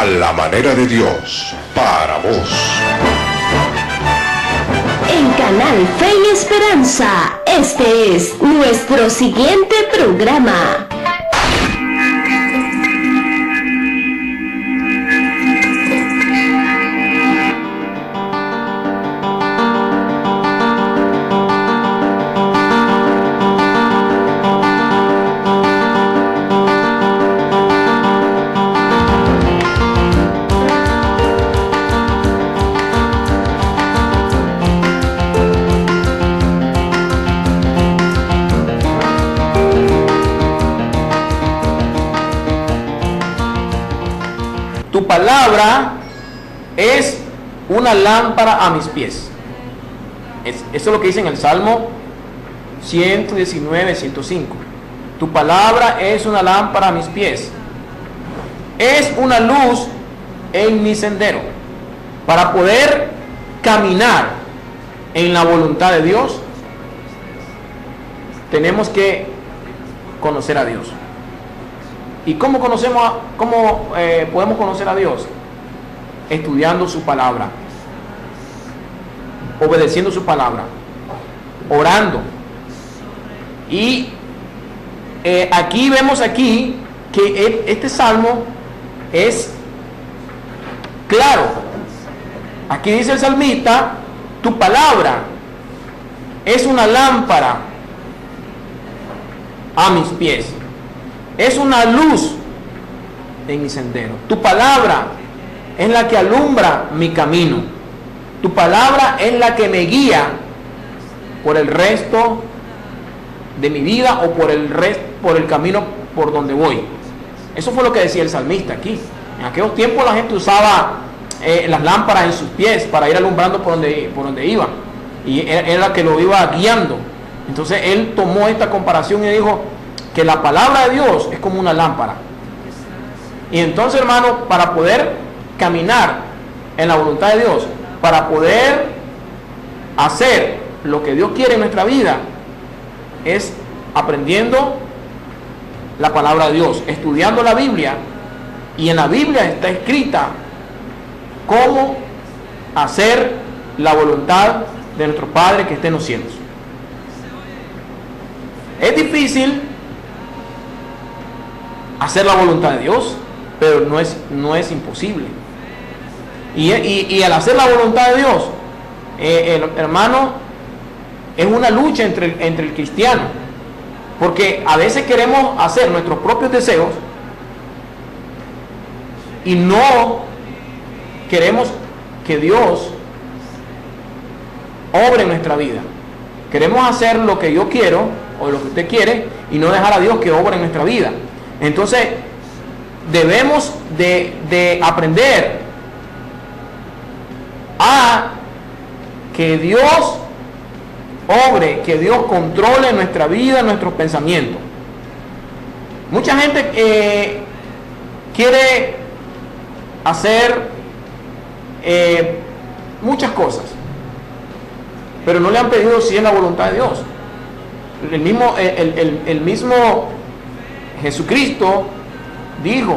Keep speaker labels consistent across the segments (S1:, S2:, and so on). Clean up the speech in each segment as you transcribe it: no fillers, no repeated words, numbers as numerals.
S1: la manera de Dios, para vos.
S2: En Canal Fe y Esperanza, este es nuestro siguiente programa.
S3: Tu palabra es una lámpara a mis pies. Eso es lo que dice en el Salmo 119, 105. Tu palabra es una lámpara a mis pies. Es una luz en mi sendero. Para poder caminar en la voluntad de Dios, tenemos que conocer a Dios. ¿Y cómo podemos conocer a Dios? Estudiando su palabra, obedeciendo su palabra, orando. Y aquí vemos que este salmo es claro. Aquí dice el salmista: tu palabra es una lámpara a mis pies, es una luz en mi sendero. Tu palabra es la que alumbra mi camino. Tu palabra es la que me guía por el resto de mi vida o por el camino por donde voy. Eso fue lo que decía el salmista aquí. En aquellos tiempos la gente usaba las lámparas en sus pies para ir alumbrando por donde iba, y era la que lo iba guiando. Entonces él tomó esta comparación y dijo que la palabra de Dios es como una lámpara. Y entonces, hermano, para poder caminar en la voluntad de Dios, para poder hacer lo que Dios quiere en nuestra vida, es aprendiendo la palabra de Dios, estudiando la Biblia. Y en la Biblia está escrita cómo hacer la voluntad de nuestro Padre que está en los cielos. Es difícil hacer la voluntad de Dios, pero no es imposible. Y al hacer la voluntad de Dios, hermano, es una lucha entre el cristiano, porque a veces queremos hacer nuestros propios deseos y no queremos que Dios obre en nuestra vida. Queremos hacer lo que yo quiero o lo que usted quiere y no dejar a Dios que obre en nuestra vida. Entonces debemos de aprender a que Dios obre, que Dios controle nuestra vida, nuestros pensamientos. Mucha gente quiere hacer muchas cosas, pero no le han pedido si es la voluntad de Dios. El mismo Jesucristo dijo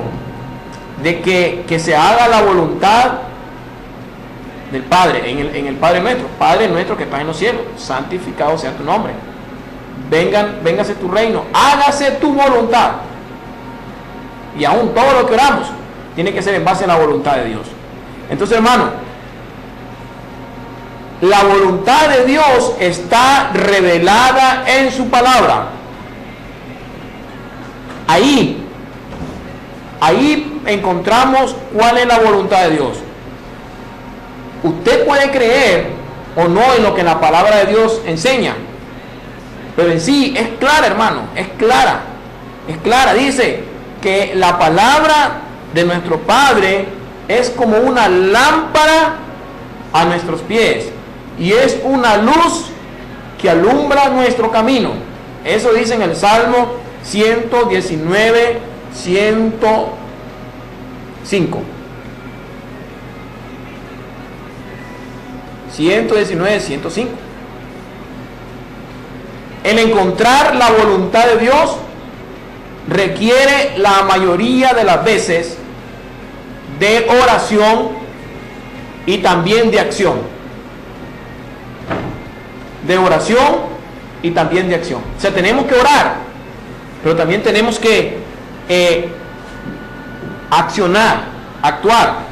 S3: de que se haga la voluntad del Padre, en el Padre nuestro. Padre nuestro que estás en los cielos, santificado sea tu nombre. Véngase tu reino, hágase tu voluntad. Y aún todo lo que oramos tiene que ser en base a la voluntad de Dios. Entonces, hermano, la voluntad de Dios está revelada en su palabra. Ahí encontramos cuál es la voluntad de Dios. Usted puede creer o no en lo que la palabra de Dios enseña, pero en sí es clara, hermano, es clara. Dice que la palabra de nuestro Padre es como una lámpara a nuestros pies y es una luz que alumbra nuestro camino. Eso dice en el Salmo 119, 105. 119, 105. El encontrar la voluntad de Dios requiere la mayoría de las veces de oración y también de acción. De oración y también de acción. O sea, tenemos que orar, pero también tenemos que accionar, actuar.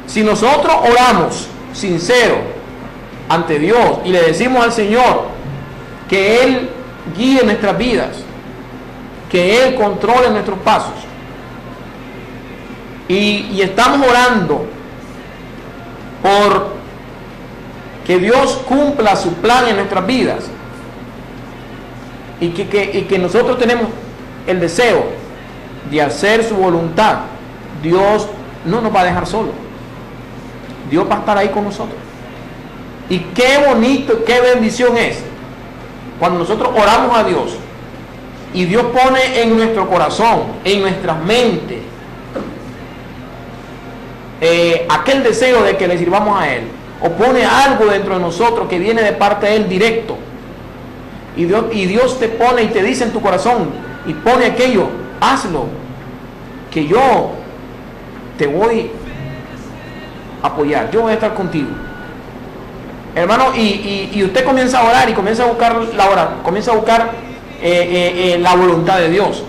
S3: Si nosotros oramos sincero ante Dios y le decimos al Señor que Él guíe nuestras vidas, que Él controle nuestros pasos, y estamos orando por que Dios cumpla su plan en nuestras vidas, y que nosotros tenemos el deseo de hacer su voluntad, Dios no nos va a dejar solos. Dios va a estar ahí con nosotros. Y qué bonito, qué bendición es cuando nosotros oramos a Dios y Dios pone en nuestro corazón, en nuestras mentes, aquel deseo de que le sirvamos a Él, o pone algo dentro de nosotros que viene de parte de Él directo, y Dios te pone y te dice en tu corazón y pone aquello, hazlo, que yo te voy a apoyar, yo voy a estar contigo, hermano. Y usted comienza a orar y comienza a buscar la voluntad de Dios.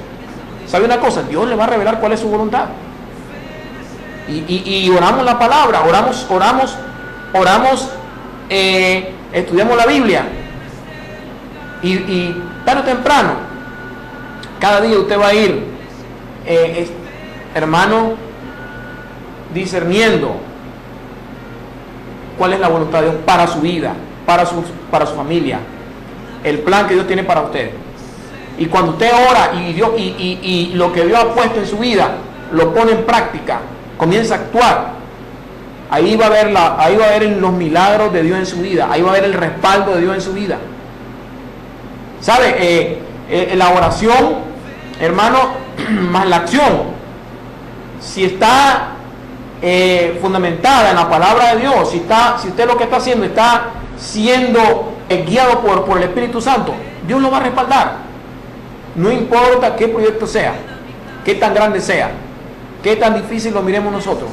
S3: ¿Sabe una cosa? Dios le va a revelar cuál es su voluntad. Y oramos la palabra, estudiamos la Biblia, y tarde o temprano, cada día usted va a ir, hermano, discerniendo cuál es la voluntad de Dios para su vida, para su familia, el plan que Dios tiene para usted. Y cuando usted ora y lo que Dios ha puesto en su vida lo pone en práctica, comienza a actuar, ahí va a ver los milagros de Dios en su vida, ahí va a ver el respaldo de Dios en su vida. ¿Sabe? La oración, hermano, más la acción, si está fundamentada en la palabra de Dios, si usted lo que está haciendo está siendo guiado por el Espíritu Santo, Dios lo va a respaldar. No importa qué proyecto sea, qué tan grande sea, qué tan difícil lo miremos nosotros,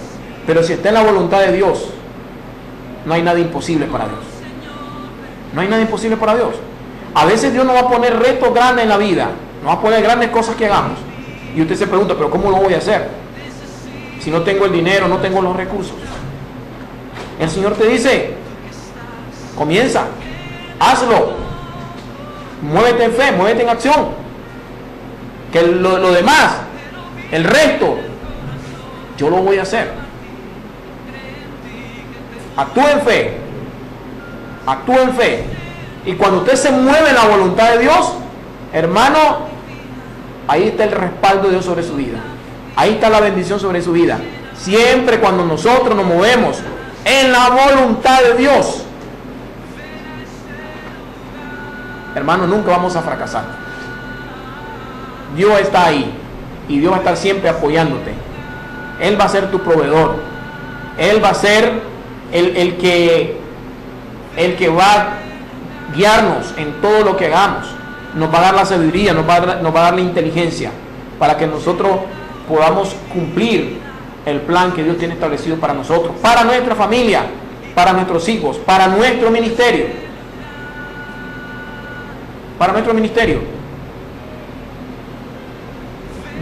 S3: pero si está en la voluntad de Dios, no hay nada imposible para Dios. No hay nada imposible para Dios. A veces Dios nos va a poner retos grandes en la vida, nos va a poner grandes cosas que hagamos, y usted se pregunta, pero ¿cómo lo voy a hacer? Si no tengo el dinero, no tengo los recursos. El Señor te dice, comienza, hazlo, muévete en fe, muévete en acción, que lo demás, el resto, yo lo voy a hacer. Actúa en fe, actúa en fe. Y cuando usted se mueve en la voluntad de Dios, hermano, ahí está el respaldo de Dios sobre su vida. Ahí está la bendición sobre su vida. Siempre cuando nosotros nos movemos en la voluntad de Dios, hermano, nunca vamos a fracasar. Dios está ahí y Dios va a estar siempre apoyándote. Él va a ser tu proveedor. Él va a ser el que va a guiarnos en todo lo que hagamos. Nos va a dar la sabiduría, nos va a dar la inteligencia para que nosotros podamos cumplir el plan que Dios tiene establecido para nosotros, para nuestra familia, para nuestros hijos, para nuestro ministerio. Para nuestro ministerio.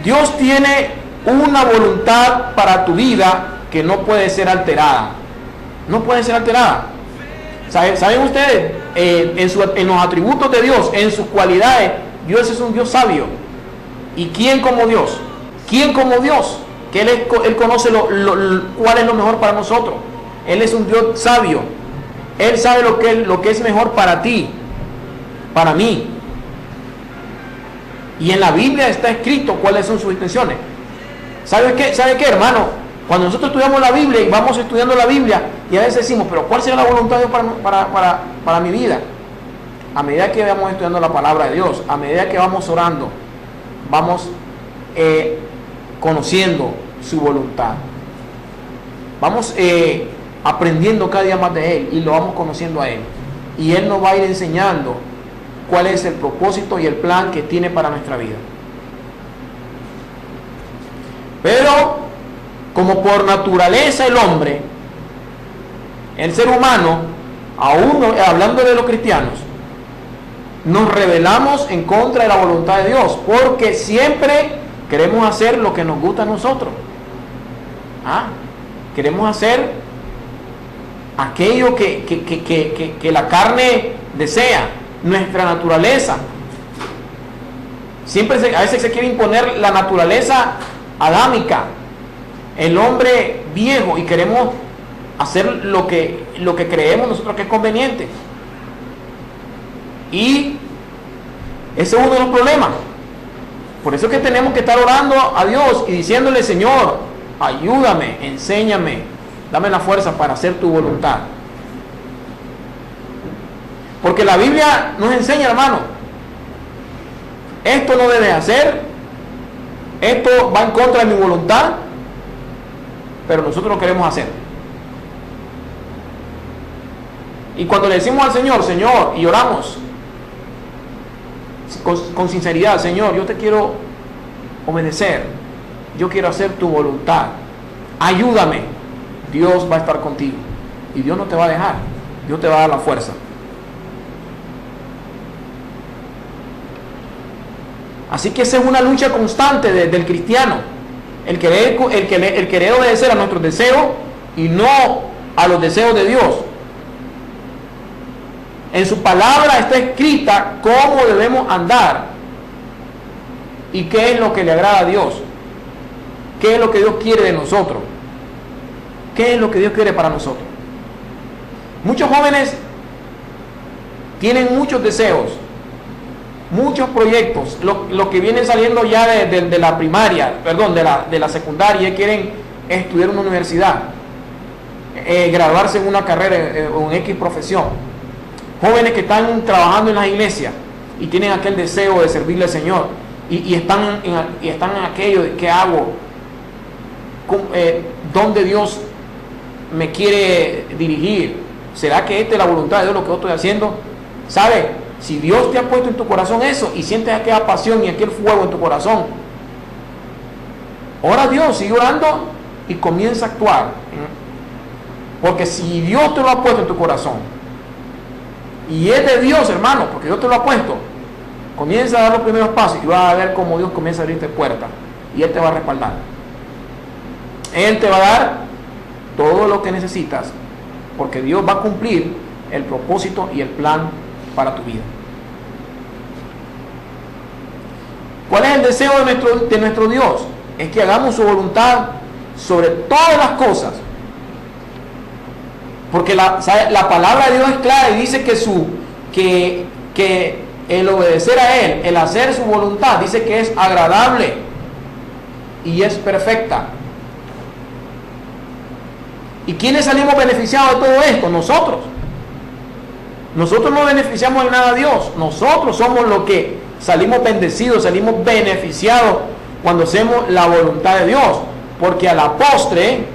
S3: Dios tiene una voluntad para tu vida que no puede ser alterada. No puede ser alterada. ¿Saben ustedes? En los atributos de Dios, en sus cualidades, Dios es un Dios sabio. ¿Y quién como Dios? ¿Quién como Dios? Que Él conoce cuál es lo mejor para nosotros. Él es un Dios sabio. Él sabe lo que es mejor para ti, para mí. Y en la Biblia está escrito cuáles son sus intenciones. ¿Sabe qué, hermano? Cuando nosotros estudiamos la Biblia y vamos estudiando la Biblia, y a veces decimos, pero ¿cuál será la voluntad de Dios para mi vida? A medida que vamos estudiando la palabra de Dios, a medida que vamos orando, vamos conociendo su voluntad. Vamos aprendiendo cada día más de Él y lo vamos conociendo a Él. Y Él nos va a ir enseñando cuál es el propósito y el plan que tiene para nuestra vida. Pero como por naturaleza el hombre, el ser humano, aún hablando de los cristianos, nos rebelamos en contra de la voluntad de Dios, porque siempre queremos hacer lo que nos gusta a nosotros. Queremos hacer aquello que la carne desea, nuestra naturaleza. A veces se quiere imponer la naturaleza adámica, el hombre viejo, y queremos hacer lo que creemos nosotros que es conveniente. Y ese es uno de los problemas. Por eso es que tenemos que estar orando a Dios y diciéndole: Señor, ayúdame, enséñame, dame la fuerza para hacer tu voluntad. Porque la Biblia nos enseña, hermano, esto no debes hacer, esto va en contra de mi voluntad, pero nosotros lo queremos hacer. Y cuando le decimos al Señor, Señor, y oramos con sinceridad: Señor, yo te quiero obedecer, yo quiero hacer tu voluntad, ayúdame, Dios va a estar contigo y Dios no te va a dejar, Dios te va a dar la fuerza. Así que esa es una lucha constante del cristiano, el querer obedecer a nuestros deseos y no a los deseos de Dios. En su palabra está escrita cómo debemos andar y qué es lo que le agrada a Dios, qué es lo que Dios quiere de nosotros, qué es lo que Dios quiere para nosotros. Muchos jóvenes tienen muchos deseos, muchos proyectos, los que vienen saliendo ya de la primaria, de la secundaria, quieren estudiar en una universidad, graduarse en una carrera o en X profesión. Jóvenes que están trabajando en las iglesias y tienen aquel deseo de servirle al Señor y están en aquello de: ¿qué hago? ¿Dónde Dios me quiere dirigir? ¿Será que esta es la voluntad de Dios lo que yo estoy haciendo? ¿Sabe? Si Dios te ha puesto en tu corazón eso y sientes aquella pasión y aquel fuego en tu corazón, ora a Dios, sigue orando y comienza a actuar. Porque si Dios te lo ha puesto en tu corazón y es de Dios, hermano, porque Dios te lo ha puesto, comienza a dar los primeros pasos y vas a ver cómo Dios comienza a abrirte puertas y Él te va a respaldar. Él te va a dar todo lo que necesitas, porque Dios va a cumplir el propósito y el plan para tu vida. ¿Cuál es el deseo de nuestro Dios? Es que hagamos su voluntad sobre todas las cosas. Porque la palabra de Dios es clara y dice que el obedecer a Él, el hacer su voluntad, dice que es agradable y es perfecta. ¿Y quiénes salimos beneficiados de todo esto? Nosotros. Nosotros no beneficiamos en nada a Dios. Nosotros somos los que salimos bendecidos, salimos beneficiados cuando hacemos la voluntad de Dios. Porque a la postre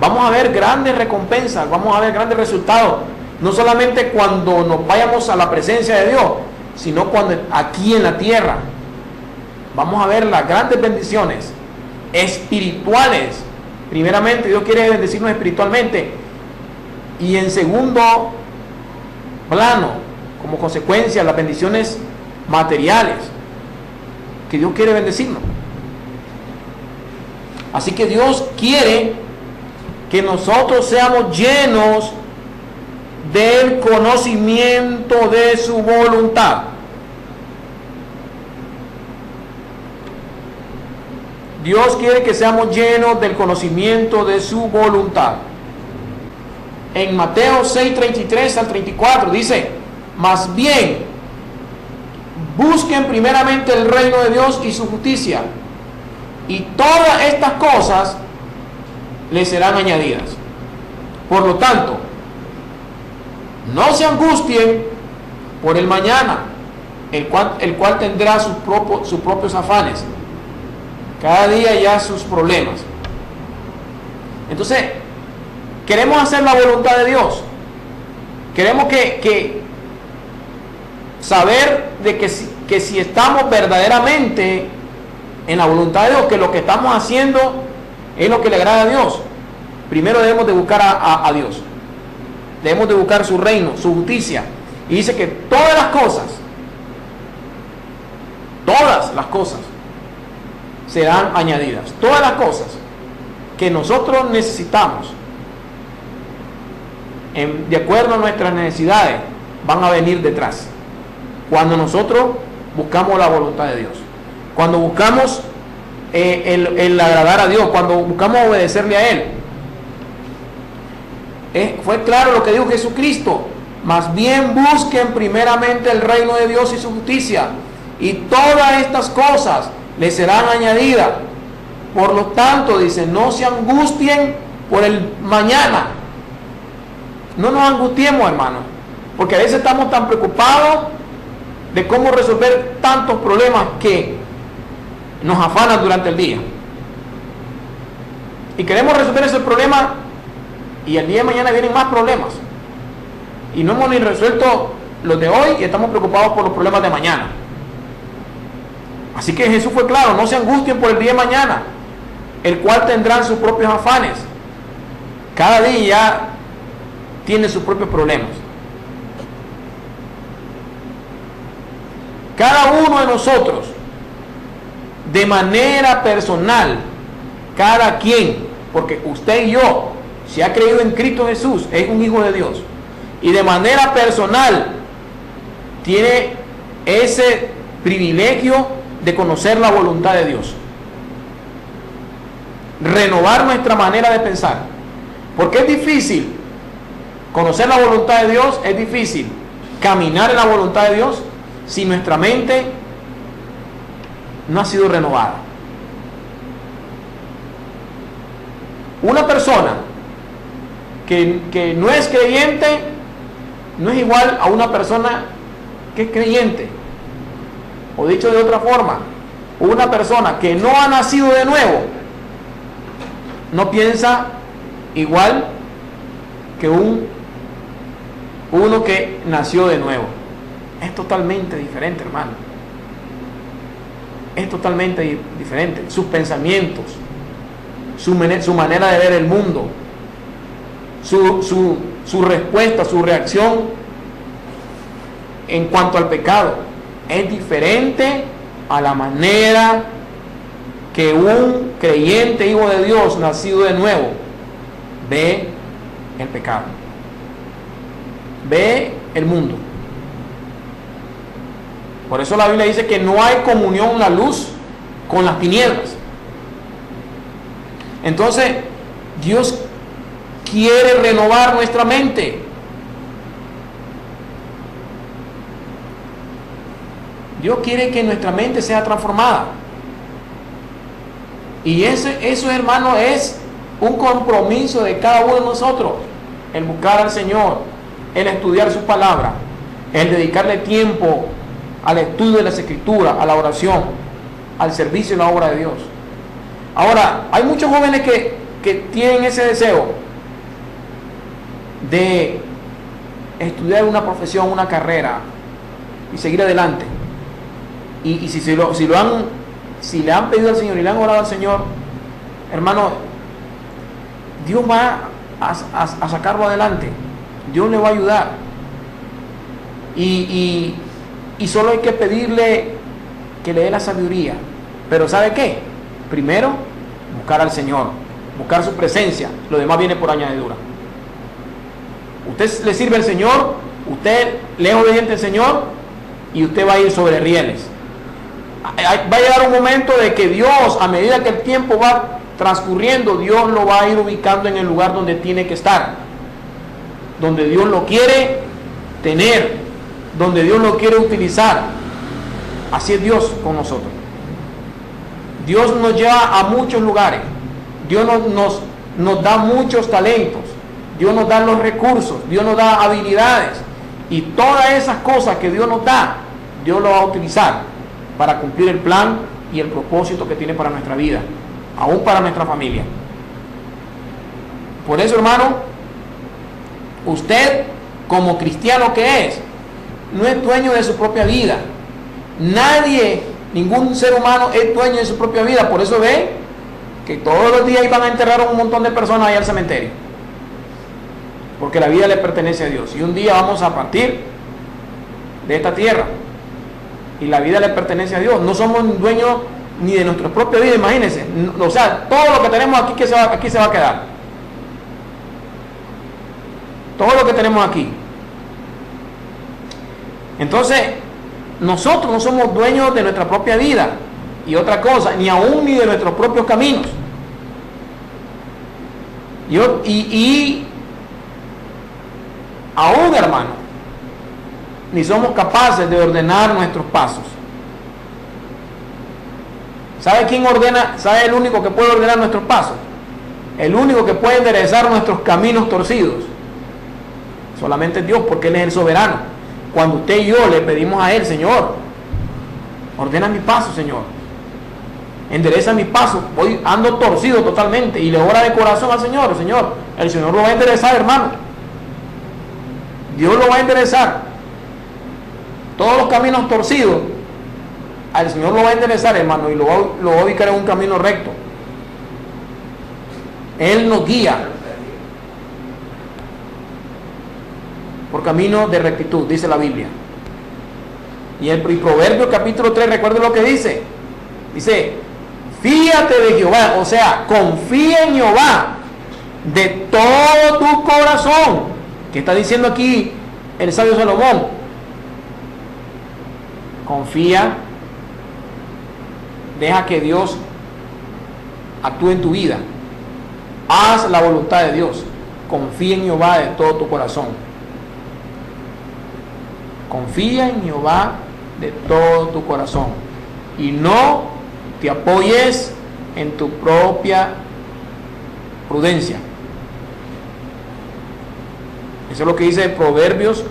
S3: vamos a ver grandes recompensas, vamos a ver grandes resultados. No solamente cuando nos vayamos a la presencia de Dios, sino cuando aquí en la tierra vamos a ver las grandes bendiciones espirituales. Primeramente, Dios quiere bendecirnos espiritualmente. Y en segundo plano, como consecuencia, las bendiciones materiales que Dios quiere bendecirnos. Así que Dios quiere que nosotros seamos llenos del conocimiento de su voluntad. Dios quiere que seamos llenos del conocimiento de su voluntad. En Mateo 6:33 al 34 dice: más bien, busquen primeramente el reino de Dios y su justicia, y todas estas cosas les serán añadidas. Por lo tanto, no se angustien por el mañana, el cual tendrá sus propios afanes. Cada día ya sus problemas. Entonces, queremos hacer la voluntad de Dios. Queremos que saber de que si estamos verdaderamente en la voluntad de Dios, que lo que estamos haciendo es lo que le agrada a Dios. Primero debemos de buscar a Dios. Debemos de buscar su reino, su justicia. Y dice que todas las cosas serán añadidas. Todas las cosas que nosotros necesitamos, de acuerdo a nuestras necesidades, van a venir detrás. Cuando nosotros buscamos la voluntad de Dios, cuando buscamos el agradar a Dios, cuando buscamos obedecerle a Él. Fue claro lo que dijo Jesucristo: más bien busquen primeramente el reino de Dios y su justicia, y todas estas cosas les serán añadidas. Por lo tanto, dice, no se angustien por el mañana. No nos angustiemos, hermanos, porque a veces estamos tan preocupados de cómo resolver tantos problemas que nos afanan durante el día. Y queremos resolver ese problema, y el día de mañana vienen más problemas. Y no hemos ni resuelto los de hoy y estamos preocupados por los problemas de mañana. Así que Jesús fue claro: no se angustien por el día de mañana, el cual tendrán sus propios afanes. Cada día tiene sus propios problemas. Cada uno de nosotros, de manera personal, cada quien, porque usted y yo, si ha creído en Cristo Jesús, es un hijo de Dios, y de manera personal tiene ese privilegio de conocer la voluntad de Dios, renovar nuestra manera de pensar, porque es difícil conocer la voluntad de Dios, es difícil caminar en la voluntad de Dios si nuestra mente no ha sido renovada. Una persona que no es creyente no es igual a una persona que es creyente. O dicho de otra forma, una persona que no ha nacido de nuevo no piensa igual que uno que nació de nuevo. Es totalmente diferente, hermano. Es totalmente diferente. Sus pensamientos, su manera de ver el mundo, su respuesta, su reacción en cuanto al pecado, es diferente a la manera que un creyente, hijo de Dios, nacido de nuevo, ve el pecado, ve el mundo. Por eso la Biblia dice que no hay comunión la luz con las tinieblas. Entonces, Dios quiere renovar nuestra mente. Dios quiere que nuestra mente sea transformada. Y eso, hermano, es un compromiso de cada uno de nosotros. El buscar al Señor, el estudiar su palabra, el dedicarle tiempo al estudio de las Escrituras, a la oración, al servicio de la obra de Dios. Ahora, hay muchos jóvenes que tienen ese deseo de estudiar una profesión, una carrera y seguir adelante. Y si le han pedido al Señor y le han orado al Señor, hermano, Dios va a sacarlo adelante. Dios le va a ayudar. Y solo hay que pedirle que le dé la sabiduría. Pero ¿sabe qué? Primero, buscar al Señor, buscar su presencia. Lo demás viene por añadidura. Usted le sirve al Señor, usted le es obediente al Señor, y usted va a ir sobre rieles. Va a llegar un momento de que Dios, a medida que el tiempo va transcurriendo, Dios lo va a ir ubicando en el lugar donde tiene que estar, donde Dios lo quiere tener, donde Dios lo quiere utilizar. Así es Dios con nosotros. Dios nos lleva a muchos lugares. Dios nos da muchos talentos. Dios nos da los recursos. Dios nos da habilidades. Y todas esas cosas que Dios nos da, Dios lo va a utilizar para cumplir el plan y el propósito que tiene para nuestra vida, aún para nuestra familia. Por eso, hermano, usted, como cristiano que es, no es dueño de su propia vida. Nadie Ningún ser humano es dueño de su propia vida. Por eso ve que todos los días iban a enterrar a un montón de personas allá al cementerio. Porque la vida le pertenece a Dios. Y un día vamos a partir de esta tierra. Y la vida le pertenece a Dios. No somos dueños ni de nuestra propia vida, imagínense. O sea, todo lo que tenemos aquí, aquí se va a quedar. Todo lo que tenemos aquí. Entonces, nosotros no somos dueños de nuestra propia vida. Y otra cosa, ni aún ni de nuestros propios caminos. Y aún, hermano, ni somos capaces de ordenar nuestros pasos. ¿Sabe quién ordena? ¿Sabe el único que puede ordenar nuestros pasos? El único que puede enderezar nuestros caminos torcidos. Solamente Dios, porque Él es el soberano. Cuando usted y yo le pedimos a Él, Señor, ordena mi paso, Señor, endereza mis pasos, hoy ando torcido totalmente, y le ora de corazón al Señor, Señor, el Señor lo va a enderezar, hermano. Dios lo va a enderezar. Todos los caminos torcidos, al Señor lo va a enderezar, hermano, y lo va a ubicar en un camino recto. Él nos guía por camino de rectitud, dice la Biblia. Y Proverbios capítulo 3, recuerde lo que dice. Dice, fíate de Jehová, o sea, confía en Jehová de todo tu corazón. ¿Qué está diciendo aquí el sabio Salomón? Confía, deja que Dios actúe en tu vida. Haz la voluntad de Dios. Confía en Jehová de todo tu corazón. Confía en Jehová de todo tu corazón. Y no te apoyes en tu propia prudencia. Eso es lo que dice Proverbios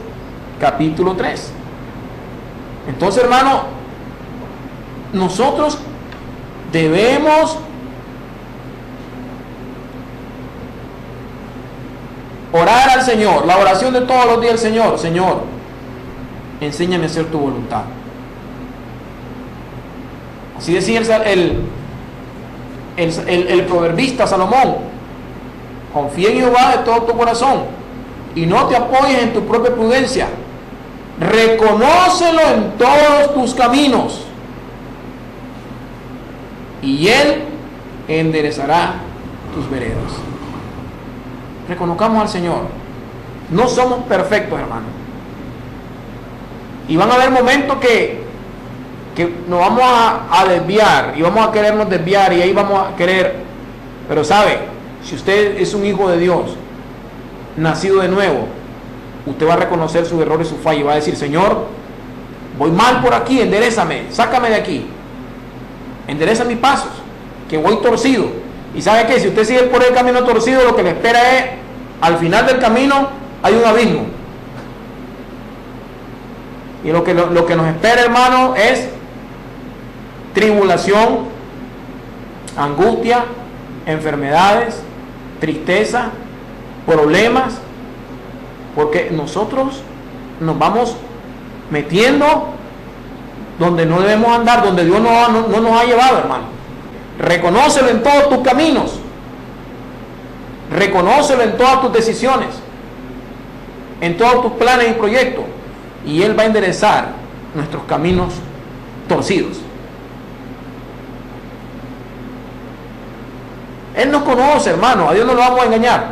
S3: capítulo 3. Entonces, hermano, nosotros debemos orar al Señor. La oración de todos los días al Señor. Señor, enséñame a hacer tu voluntad. Así decía el proverbista Salomón. Confía en Jehová de todo tu corazón y no te apoyes en tu propia prudencia. Reconócelo en todos tus caminos y Él enderezará tus veredas. Reconozcamos al Señor. No somos perfectos, hermano. Y van a haber momentos que nos vamos a desviar y vamos a querernos desviar y ahí vamos a querer. Pero sabe, si usted es un hijo de Dios, nacido de nuevo, usted va a reconocer sus errores y sus fallas y va a decir, Señor, voy mal por aquí, enderézame, sácame de aquí, endereza mis pasos, que voy torcido. Y sabe que si usted sigue por el camino torcido, lo que le espera es, al final del camino hay un abismo. Y lo que nos espera, hermano, es tribulación, angustia, enfermedades, tristeza, problemas, porque nosotros nos vamos metiendo donde no debemos andar, donde Dios no nos ha llevado, hermano. Reconócelo en todos tus caminos, reconócelo en todas tus decisiones, en todos tus planes y proyectos, y Él va a enderezar nuestros caminos torcidos. Él nos conoce, hermano, a Dios no lo vamos a engañar.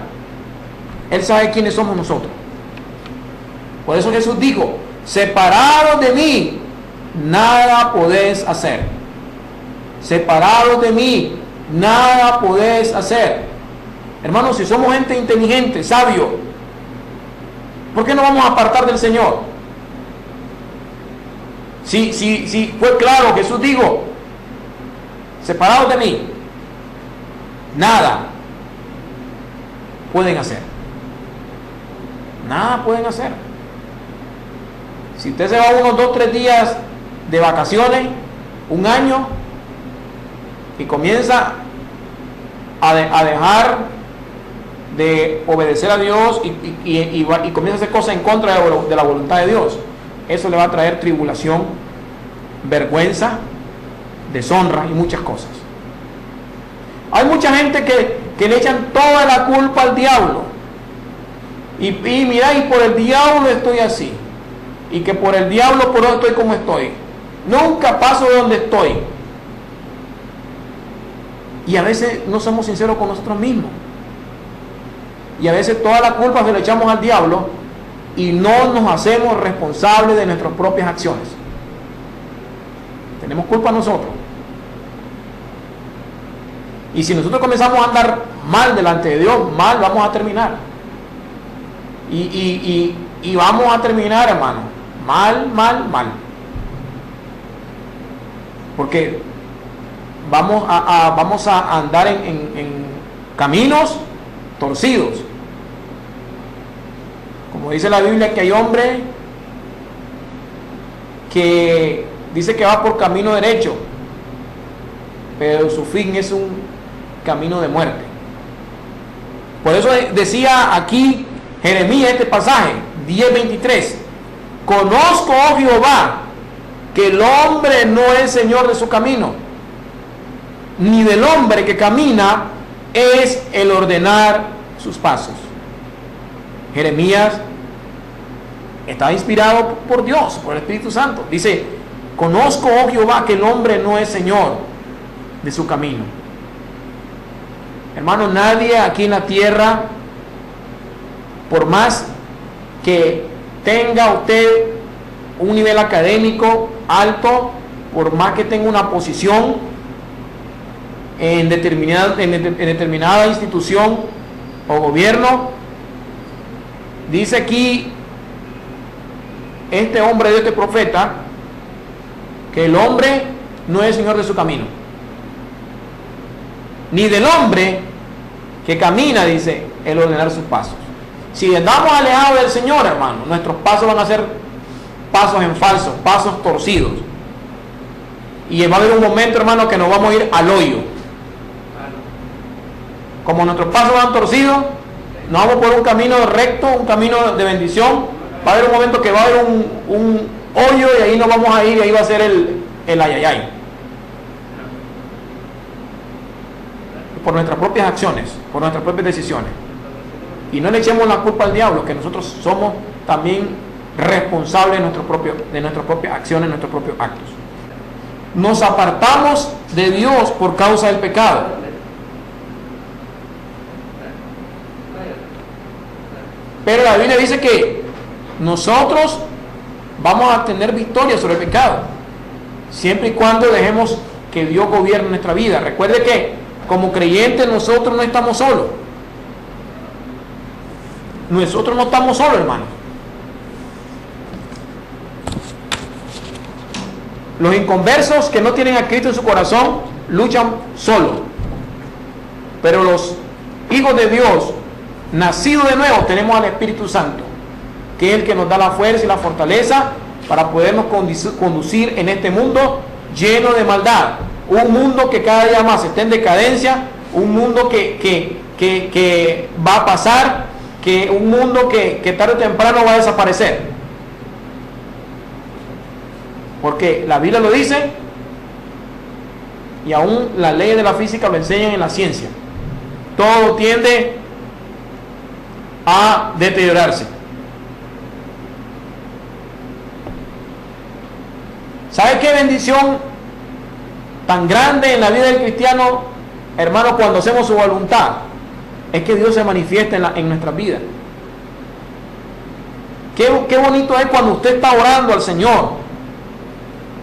S3: Él sabe quiénes somos nosotros. Por eso Jesús dijo, separados de mí, nada podés hacer. Separados de mí, nada podés hacer. Hermanos, si somos gente inteligente, sabio, ¿por qué no vamos a apartar del Señor? Si fue claro, Jesús dijo, separados de mí, nada pueden hacer. Nada pueden hacer. Si usted se va unos 2 o 3 días de vacaciones, un año, y comienza a dejar de obedecer a Dios y comienza a hacer cosas en contra de la voluntad de Dios, eso le va a traer tribulación, vergüenza deshonra y muchas cosas. Hay mucha gente que le echan toda la culpa al diablo. Y mira, y por el diablo estoy así. Y que por el diablo por eso estoy como estoy. Nunca paso de donde estoy. Y a veces no somos sinceros con nosotros mismos. Y a veces toda la culpa se la echamos al diablo y no nos hacemos responsables de nuestras propias acciones. Tenemos culpa nosotros. Y si nosotros comenzamos a andar mal delante de Dios, mal vamos a terminar. Y vamos a terminar, hermano, mal. Porque vamos a andar en caminos torcidos. Como dice la Biblia, que hay hombre que dice que va por camino derecho, pero su fin es un camino de muerte. Por eso decía aquí Jeremías este pasaje 10:23: conozco, oh Jehová, que el hombre no es señor de su camino, ni del hombre que camina es el ordenar sus pasos. Jeremías está inspirado por Dios, por el Espíritu Santo. Dice: conozco, oh Jehová, que el hombre no es señor de su camino. Hermano, nadie aquí en la tierra, por más que tenga usted un nivel académico alto, por más que tenga una posición en determinada institución o gobierno, dice aquí este hombre de este profeta que el hombre no es señor de su camino, ni del hombre que camina, dice, el ordenar sus pasos. Si andamos alejados del Señor, hermano, nuestros pasos van a ser pasos en falso, pasos torcidos. Y va a haber un momento, hermano, que nos vamos a ir al hoyo. Como nuestros pasos van torcidos, nos vamos por un camino recto, un camino de bendición. Va a haber un momento que va a haber un hoyo y ahí nos vamos a ir y ahí va a ser el ayayay. Por nuestras propias acciones, por nuestras propias decisiones. Y no le echemos la culpa al diablo, que nosotros somos también responsables de nuestras propias acciones, nuestros propios actos. Nos apartamos de Dios por causa del pecado. Pero la Biblia dice que nosotros vamos a tener victoria sobre el pecado, siempre y cuando dejemos que Dios gobierne nuestra vida. Recuerde que como creyentes nosotros no estamos solos. Nosotros no estamos solos, hermano. Los inconversos que no tienen a Cristo en su corazón luchan solos. Pero los hijos de Dios, nacidos de nuevo, tenemos al Espíritu Santo, que es el que nos da la fuerza y la fortaleza para podernos conducir en este mundo lleno de maldad. Un mundo que cada día más está en decadencia, un mundo que va a pasar, un mundo que tarde o temprano va a desaparecer. Porque la Biblia lo dice, y aún las leyes de la física lo enseñan en la ciencia. Todo tiende a deteriorarse. ¿Sabe qué bendición tan grande en la vida del cristiano, hermano, cuando hacemos su voluntad? Es que Dios se manifiesta en nuestras vidas. Qué bonito es cuando usted está orando al Señor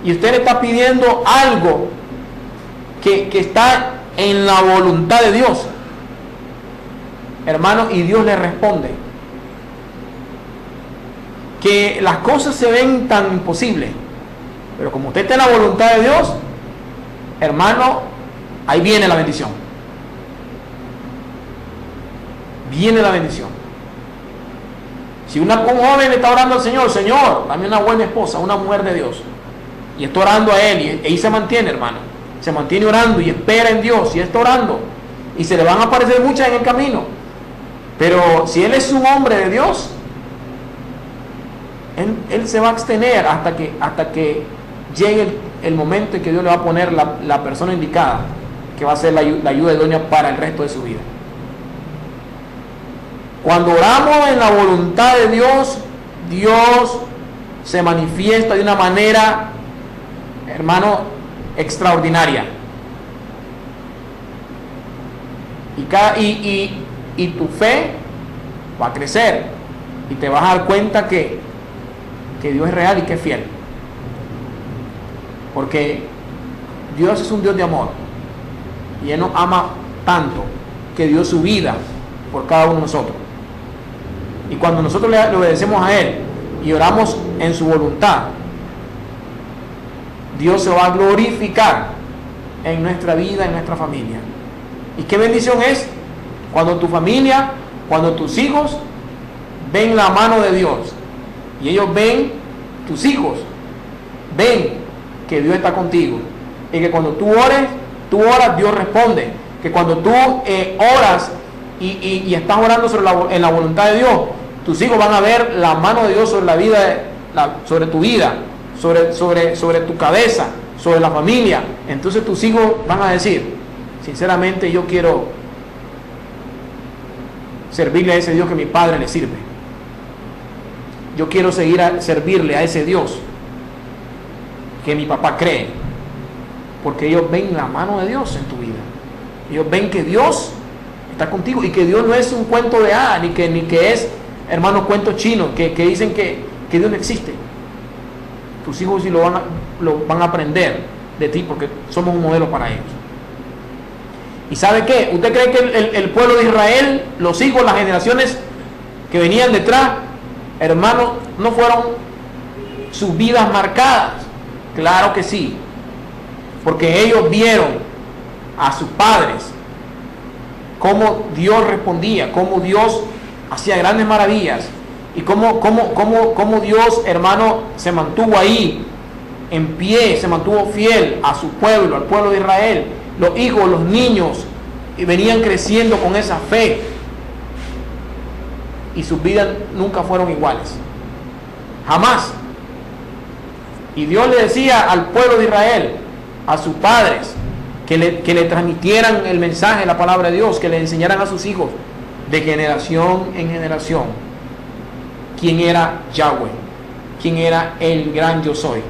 S3: y usted le está pidiendo algo que está en la voluntad de Dios, hermano, y Dios le responde. Que las cosas se ven tan imposibles, pero como usted está en la voluntad de Dios, hermano, ahí viene la bendición. Viene la bendición. Si un joven le está orando al Señor: Señor, dame una buena esposa, una mujer de Dios, y está orando a Él, y ahí se mantiene, hermano, se mantiene orando y espera en Dios, y está orando, y se le van a aparecer muchas en el camino. Pero si él es un hombre de Dios, él se va a abstener hasta que llegue el momento en que Dios le va a poner la persona indicada, que va a ser la ayuda idónea para el resto de su vida. Cuando oramos en la voluntad de Dios, Dios se manifiesta de una manera, hermano, extraordinaria. Y tu fe va a crecer y te vas a dar cuenta que Dios es real y que es fiel. Porque Dios es un Dios de amor y Él nos ama tanto que dio su vida por cada uno de nosotros. Y cuando nosotros le obedecemos a Él y oramos en su voluntad, Dios se va a glorificar en nuestra vida, en nuestra familia. Y qué bendición es cuando tu familia, cuando tus hijos ven la mano de Dios. Y ellos ven, tus hijos ven que Dios está contigo. Y que cuando tú oras, Dios responde. Que cuando tú oras y estás orando en la voluntad de Dios, tus hijos van a ver la mano de Dios sobre la vida, sobre tu vida, sobre tu cabeza, sobre la familia. Entonces tus hijos van a decir: sinceramente, yo quiero servirle a ese Dios que mi padre le sirve. Yo quiero servirle a ese Dios que mi papá cree. Porque ellos ven la mano de Dios en tu vida. Ellos ven que Dios está contigo y que Dios no es un cuento de hadas, ni que es, hermano, cuento chino, que dicen que Dios no existe. Tus hijos sí lo van a aprender de ti, porque somos un modelo para ellos. ¿Y sabe qué? ¿Usted cree que el pueblo de Israel, los hijos, las generaciones que venían detrás, hermanos, no fueron sus vidas marcadas? Claro que sí, porque ellos vieron a sus padres cómo Dios respondía, cómo Dios hacía grandes maravillas y cómo Dios, hermano, se mantuvo ahí en pie, se mantuvo fiel a su pueblo, al pueblo de Israel. Los hijos, los niños venían creciendo con esa fe y sus vidas nunca fueron iguales, jamás. Y Dios le decía al pueblo de Israel, a sus padres, que le transmitieran el mensaje, la palabra de Dios, que le enseñaran a sus hijos de generación en generación quién era Yahweh, quién era el gran yo soy.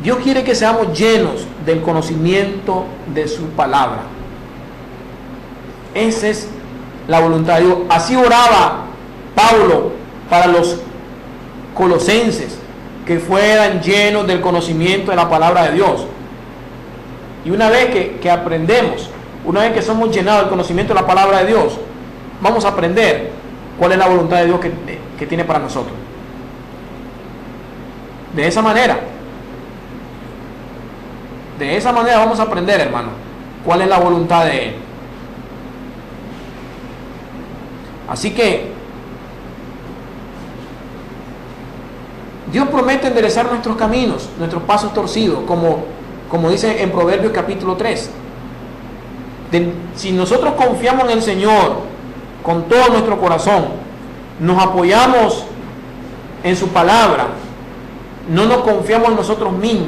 S3: Dios quiere que seamos llenos del conocimiento de su palabra. Esa es la voluntad de Dios. Así oraba Pablo para los colosenses, que fueran llenos del conocimiento de la palabra de Dios. Y una vez que aprendemos, una vez que somos llenados del conocimiento de la palabra de Dios, vamos a aprender cuál es la voluntad de Dios que tiene para nosotros. De esa manera vamos a aprender, hermano, cuál es la voluntad de Él. Así que Dios promete enderezar nuestros caminos, nuestros pasos torcidos, como dice en Proverbios capítulo 3. Si nosotros confiamos en el Señor con todo nuestro corazón, nos apoyamos en su palabra, no nos confiamos en nosotros mismos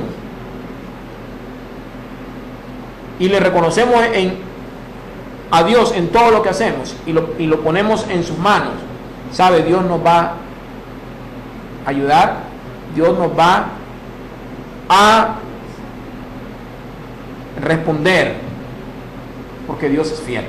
S3: y le reconocemos a Dios en todo lo que hacemos y lo ponemos en sus manos, ¿sabe? Dios nos va a ayudar. Dios nos va a responder, porque Dios es fiel.